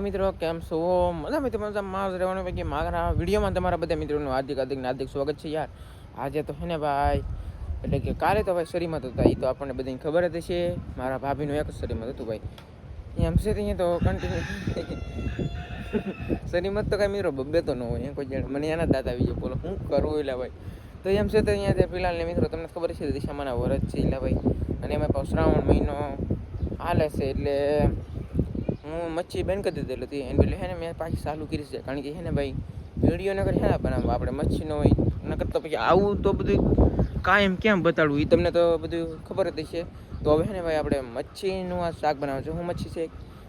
મિત્રો કેમ છો? મજા મજામાં જ રહેવાનું પૈકી મારા વિડીયોમાં તમારા બધા મિત્રોનું હાર્દિક સ્વાગત છે યાર. આજે તો હે ને ભાઈ, એટલે કે કાલે તો ભાઈ શરીમત હતા, એ તો આપણને બધાને ખબર જ છે. મારા ભાભીનું એક જ શરીમત હતું ભાઈ. એમ છે અહીંયા તો કન્ટિન્યુ શરીમત તો કાંઈ મિત્રો બબ્બે તો ન હોય કોઈ જાણે. મને એના દાદા આવી જાય બોલો હું કરવું એટલે ભાઈ. તો એમ છે તો અહીંયા ફિલહાલ મિત્રો તમને ખબર છે દિશામાના વરસ છે એટલે ભાઈ. અને એમાં પાછો શ્રાવણ મહિનો હાલે છે એટલે હું મચ્છી બેન કરી દીધેલી હતી એને એટલે હે ને મેં પાછી ચાલુ કરી છે. કારણ કે હે ને ભાઈ વિડીયો નગર હે ને બનાવવા આપણે મચ્છી ન હોય નકર તો પછી આવું તો બધું કાયમ કેમ બતાડવું એ તમને તો બધું ખબર જ છે. તો હવે હે ને ભાઈ આપણે મચ્છીનું આ શાક બનાવે છે. હું મચ્છી છે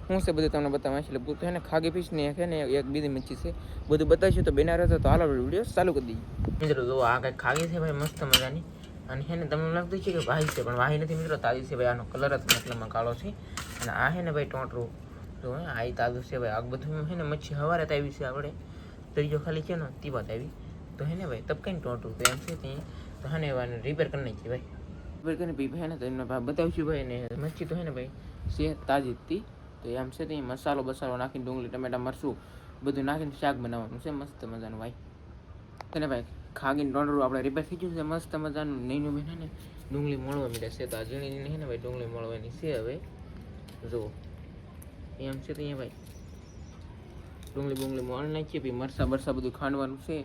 હું છે બધું તમને બતાવવા છે. એટલે બધું હે ને ખાગી પીસ ને હે ને એક બીજી મચ્છી છે બધું બતાવીશું. તો બેના રહેતો તો હાલો વિડીયો ચાલુ કરી દઈએ. મિત્રો જો આ કંઈક ખાગી છે ભાઈ મસ્ત મજાની. અને હે ને તમને લાગતું છે કે વાહી છે પણ વાહી નથી મિત્રો, તાજી છે ભાઈ. આનો કલર જ મતલબમાં કાળો છે. અને આ હે ને ભાઈ ટોટરું જો હે આ તાજું છે ભાઈ. આ બધું હે ને મચ્છી હવારે જ આવી છે આપણે ત્રીજો ખાલી છે ને તીવાત આવી તો હે ને ભાઈ તબ કંઈ ટોટું તો એમ છે ત્યાં તો હે ને એવાને રિપેર કરી નાખીએ ભાઈ. રિપેર કરીને ભાઈ હે ને તો એમને બતાવશું ભાઈ. ને મચ્છી તો હે ને ભાઈ છે તાજી જ હતી. તો એમ છે ત્યાં મસાલો બસાલો નાખીને ડુંગળી ટમેટા મરચું બધું નાખીને શાક બનાવવાનું છે મસ્ત મજાનું ભાઈ. અને ભાઈ ખાગીને ટોટરું આપણે રિપેર થઈ ગયું છે મસ્ત મજાનું. નહીંનું બેન હે ને ડુંગળી મળવા મળે છે. તો આ ઝીણી હે ને ભાઈ ડુંગળી મળવાની છે હવે જુઓ એમ છે તો અહીંયા ભાઈ ડુંગળી મળ નાખીએ પછી મરસા બરસા બધું ખાંડવાનું છે.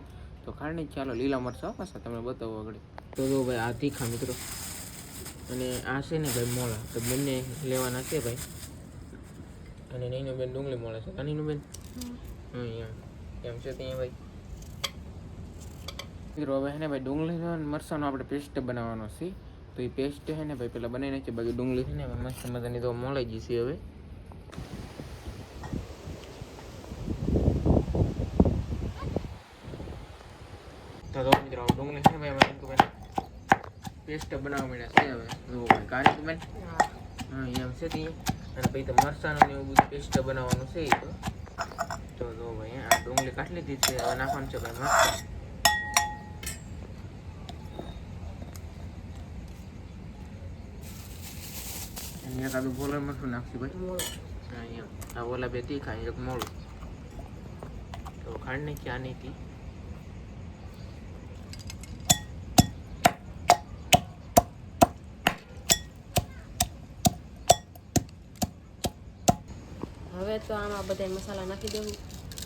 તો ખાંડ નહીં ચાલો લીલા મરસા પાછા તમને બતાવો આગળ. તો જો ભાઈ આ તીખા મિત્રો અને આ છે ને ભાઈ મોળા તો બંને લેવાના છે ભાઈ. અને નહીંનું બેન ડુંગળી મળે છે નહીંનું બેન એમ છે ત્યાં ભાઈ મિત્રો. હવે હે ને ભાઈ ડુંગળી મરસાનો આપણે પેસ્ટ બનાવવાનો છે. તો એ પેસ્ટ છે ને ભાઈ પેલા બનાવી નાખીએ. બાકી ડુંગળી છે ને મસ્ત મજાની તો મળી ગઈ છે હવે. તો મિત્રો ડુંગળી છે ભાઈ પેસ્ટ બનાવવા મળ્યા છે હવે જુઓ ભાઈ કાઢી બેન હા એમ છે ત્યાં. અને પછી તો મરસાનું ને એવું બધું પેસ્ટ બનાવવાનું છે તો જો ભાઈ આ ડુંગળી કાઢી લીધી છે. હવે નાખવાનું છે ભાઈ મરચાં. એક આદું બોલર મરચું નાખશું ભાઈ. અહીંયા આ ઓલા બે તીખા એક મોળું તો ખાંડ નાખી આ નહીં તી. હવે તો આમાં બધા મસાલા નાખી દેવું.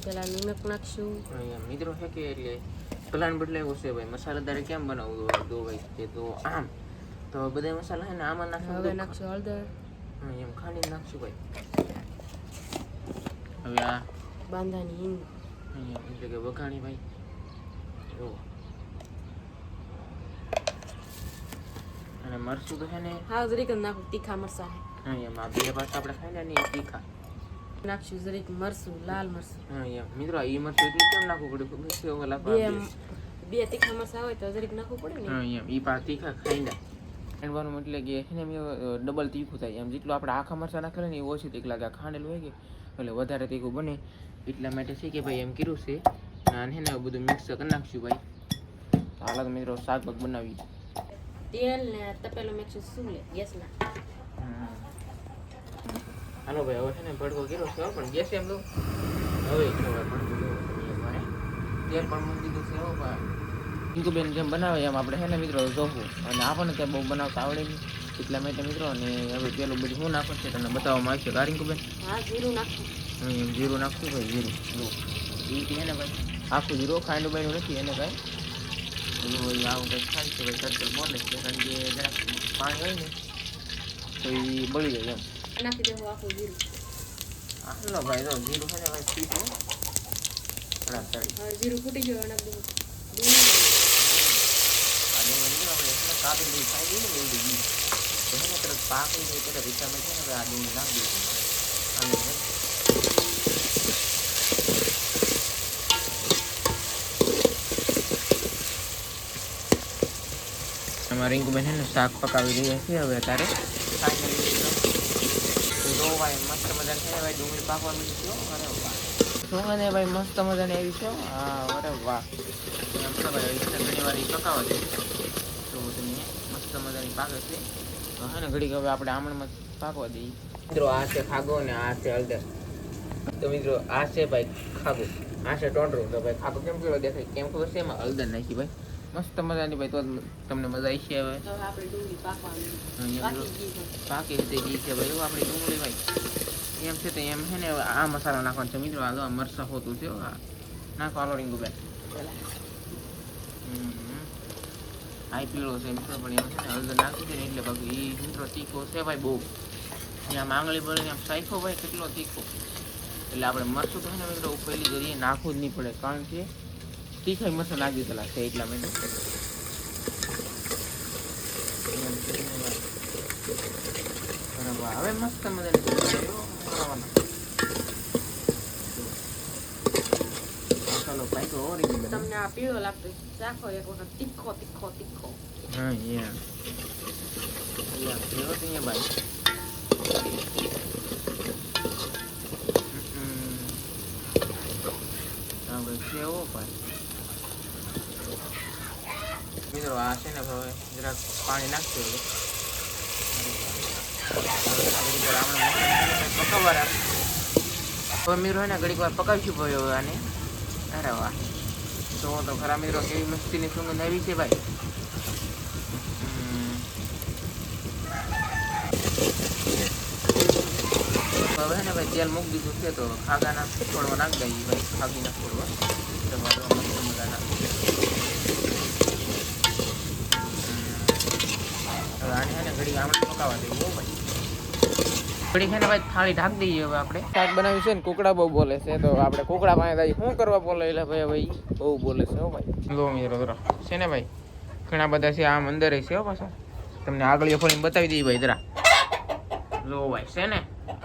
પેલા નિમક નાખશું. અહીંયા મિત્રો છે કે એટલે પ્લાન બદલાવ્યો છે ભાઈ. મસાલાદાર કેમ બનાવવું દો ભાઈ તે તો આમ તો બધા મસાલા છે ને આમાં નાખશું. હવે નાખશું હળદર. એમ ખાંડી નાખશું ભાઈ. હવે આ બાંધાની હિંગ અહીંયા એટલે કે વઘાણી ભાઈ જો. અને મરચું તો છે ને હા જરીક જ નાખું તીખા મરચા. એમાં બે પાસ આપણે ખાઈ લે ને તીખા નાખશું જરીક મરચું લાલ મરચું. મિત્રો એ મરચું એટલે કેમ નાખવું પડે બે તીખા મરચા હોય તો જરીક નાખવું પડે ને. એ પા તીખા ખાઈ લે ખાંડવાનું એટલે કે એને ડબલ તીખું થાય. એમ જેટલું આપણે આખા મરચાં નાખેલા ને એ ઓછી તીખ લાગે. ખાંડેલું હોય કે એટલે વધારે તીખું બને એટલા માટે છે કે ભાઈ એમ કર્યું છે. અને ને બધું મિક્સ કરી નાખશું ભાઈ. તો હાલ મિત્રો શાક બનાવી તેલ ને તપેલું નાખશું શું લે ગેસના. હાલો ભાઈ હવે છે ને ભડકો કર્યો છે પણ ગેસ એમ દઉં હવે ખબર ભડકો મારે તેલ પણ મૂકી દીધું છે. ભાઈ રિંકુબેન જેમ બનાવે એમ આપણે છે ને મિત્રો જોવું. અને આપણને ત્યાં બહુ બનાવતા આવડે નહીં એટલા માટે મિત્રો. અને હવે પેલું બધું શું નાખવું છે તમને બતાવવામાં આવશે કા રિંકુબેન? હા જીરું નાખશું. એમ જીરું નાખશું ભાઈ. જીરું જો એ છે ને ભાઈ આખું જીરું ખાંડું બાયનું નથી એને કાંઈ આવું કંઈક ખાય છે ભાઈ. તરતર બોલે છે કારણ કે જરાક પાણી હોય ને તો એ બળી જાય એમ. નાખી દેવું આખું જીરું. હાલો ભાઈ તો જીરું છે ને ભાઈ પીઠું જીરું ફૂટી ગયું નાખી દેવું. કાપી ખાઈ દઈએ ને જલ્દી ઘી તો એને તરત પાકી જાય ત્યારે વિચારમાં છે ને હવે આ ડુંગળી નાખી દઈએ. અમારા રિંકુબેન છે ને શાક પકાવી રહ્યા છીએ હવે અત્યારે. ભાઈ મસ્ત મજાને છે ભાઈ ડુંગળી પાકવા મળી ગયો. અરે વાહ શું અને ભાઈ મસ્ત મજાને એવી છે. હા અરે વાહ એમ તો ભાઈ ઘણી વાર પકાવવા દે તો તમે મસ્ત મજાની પાકે છે. હે ને ઘડીક હવે આપણે આમણમાં પાકવા દઈએ મિત્રો. આ છે ખાગો ને આ છે હળદર. તો મિત્રો આ છે ભાઈ ખાગો, આ છે ટોંડરું. તો ભાઈ ખાગો કેમ કેવો દેખાય કેમ ખબર છે? એમાં હળદર નાખી ભાઈ, મસ્ત મજાની ભાઈ. તો તમને મજા આવી છે હવે. તો આપણે ડુંગળી પાકવાની અહીંયા પાકી ગઈ છે. પાકી રીતે ગઈ છે ભાઈ. એવું આપણી ડુંગળી ભાઈ એમ છે તો એમ છે ને આ મસાલો નાખવાનો છે મિત્રો. આ તો મરચાં હોતું છે આ નાખો. આલો રીંગુ બેન આ પીળો છે મિત્રો, પણ એમ છે ને હળદર નાખી છે ને એટલે બાકી એ મિત્રો તીખો છે ભાઈ બહુ. આમ આંગળી પડે આમ સાઈખો ભાઈ કેટલો તીખો. એટલે આપણે મરચું તો છે ને મિત્રો પહેલી જરીએ નાખવું જ નહીં પડે, કારણ કે તીખાઈ મરચાં નાખી દીધેલા છે એટલા માટે. બરાબર હવે મસ્ત મજાની મસાલો પાક્યો ઓરી ગયો. તમને આ પીળો લાગતો ચાખો એક વખત. તીખો તીખો તીખો. હા યા કેવો છે અહીંયા ભાઈ. હવે કેવો ભાઈ મિત્રો આ છે ને હવે જરાક પાણી નાખજો. હવે મિત્રો ને ઘડીક વાર પકાવીશું ભાઈ હવે આને. અરે વાહ તો ખરા મિત્રો કેવી મસ્તીની સુગંધ આવી છે ભાઈ. હવે ને ભાઈ તેલ મૂકી દીધું છે તો ખાગાના છોડવા નાખી દઈએ ભાઈ. ખાગીના છોડવા તમારો મસ્ત મજાના. હવે આને છે ને ઘડી આપણે પકાવવા દઈએ હો ભાઈ. ઘડી છે ને ભાઈ થાળી ઢાંકી દઈએ. હવે આપણે શાક બનાવ્યું છે ને કુકડા બહુ બોલે છે તો આપણે કુકડા પાસે દઈએ. શું કરવા બોલે એટલે ભાઈ બહુ બોલે છે હો ભાઈ. લો મિત્રો છે ને ભાઈ ઘણા બધા છે આમ અંદર છે હો પાછા. તમને આગળ ફોડીને બતાવી દઈએ ભાઈ જરા. લો ભાઈ છે ને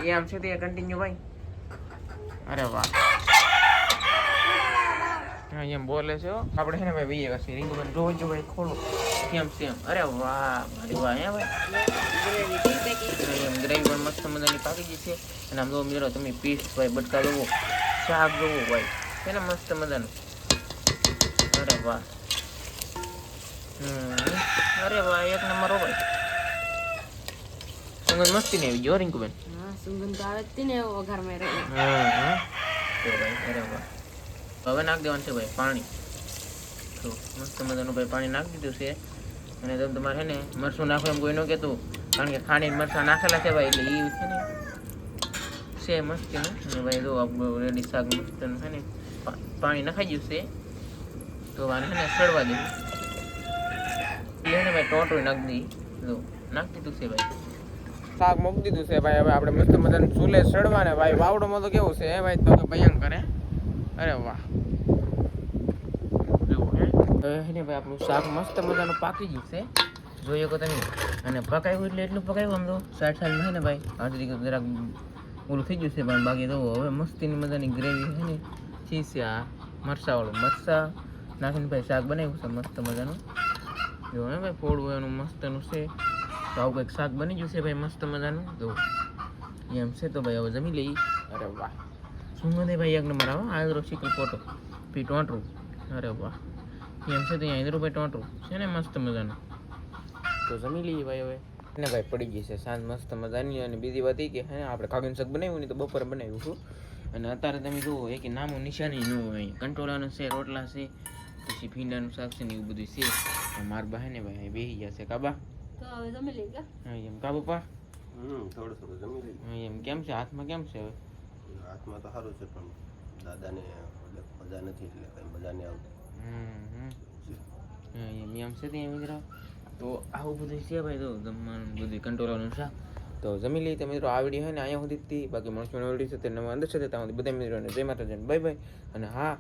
એ આમ છે તે કન્ટિન્યુ ભાઈ. અરે વાહ હા એમ બોલે છે આપણે છે ને ભાઈ બીજે કશે રીંગુ બન જોજો ભાઈ ખોલો કેમ સેમ. અરે વાહ મારી વાહ હે ભાઈ. ગ્રેવી પણ મસ્ત મજાની પાકી ગઈ છે. અને આમ જો મિત્રો તમે પીસ ભાઈ બટકા જોવો, શાક જોવો ભાઈ છે ને મસ્ત મજાનું. અરે વાહ અરે વાહ એક નંબર હો ભાઈ. સુગંધ મસ્તી ને આવી જો રીંકુબેન. હા સુગંધ આવે જ ને એવો વઘારમાં રહે. હા તો ભાઈ અરે વાહ. હવે નાખી દેવાનું છે ભાઈ પાણી. તો મસ્ત મજાનું ભાઈ પાણી નાખી દીધું છે. અને તમે તમારે છે ને મરચું નાખો એમ કોઈ ન કહેતું, કારણ કે ખાંડી મરચાં નાખેલા છે ભાઈ એટલે એ છે ને છે મસ્તીનું. અને ભાઈ જો આપણું રેડી શાક મસ્તનું છે ને પાણી નખાઈ ગયું છે તો આને છે ને સડવા દેવું. એટલે ને ભાઈ ટોટું નાખી દઈએ. જો નાખી દીધું છે ભાઈ. શાક મૂકી દીધું છે ભાઈ. હવે આપણે મસ્ત મજાનું ચૂલે સડવા ને ભાઈ. વાવડોમાં તો કેવું છે ભાઈ તો કે ભયંકર હે. અરે વાહ હવે ને ભાઈ આપણું શાક મસ્ત મજાનું પાકી ગયું છે જોઈએ કે તમે. અને પકાવ્યું એટલે એટલું પકાવ્યું આમ તો 60 ને ભાઈ અડધી જરાક ઓલું થઈ ગયું છે પણ બાકી તો હવે મસ્તીની મજાની ગ્રેવી છે ને ચીઝ છે. આ મરચાવાળું મરચાં નાખીને ભાઈ શાક બનાવ્યું છે મસ્ત મજાનું. જો હે ભાઈ ફોડવું એનું મસ્તનું છે. તો આવું કંઈક શાક બની ગયું છે ભાઈ મસ્ત મજાનું. જો એમ છે તો ભાઈ હવે જમી લઈએ. અરે વાહ સુગંધ ભાઈ એક નંબર આવો. આદરો શીકલ ફોટો પી ટોંટરું. અરે વાહ એમ છે તો અહીંયા આદરો ભાઈ ટોંટરું છે ને મસ્ત મજાનું. તો જમી લઈએ ભાઈ હવે. ને ભાઈ પડી ગઈ છે સાંજ મસ્ત મજાની. અને બીજી વાત એ કે હે આપણે કાગીનું શાક બનાવ્યું નહીં તો બપોરે બનાવ્યું છું. અને અત્યારે તમે જુઓ એક નામું નિશાની ન હોય. કંટોળાનું છે, રોટલા છે, પછી ભીંડાનું શાક છે ને એવું બધું છે. મારા બા ને ભાઈ બેસી ગયા છે. કાબા તો હવે જમી લઈએ. હા એમ કા પપ્પા થોડું થોડું જમી લઈએ. હા એમ કેમ છે હાથમાં કેમ છે હવે? હાથમાં તો સારું છે પણ દાદાને મજા નથી એટલે કંઈ મજા નહીં આવતી. એમ છે ત્યાં મિત્રો. તો આવું બધું છે ભાઈ. તો જમવાનું બધું કંટ્રોલનું શાક. તો જમી લઈએ તો મિત્રો આ વિડીયો હોય ને અહીંયા સુધી હતી. બાકી મળશું વિડીયો છે તે નવા અંદર છે ત્યાં સુધી બધા મિત્રોને જય માતાજી બાય બાય. અને હા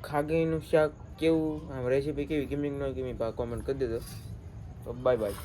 ખાગીનું શાક કેવું આમ રેસીપી કેવી ગેમિંગ ન ગેમિંગ કોમેન્ટ કરી દેજો. તો બાય બાય.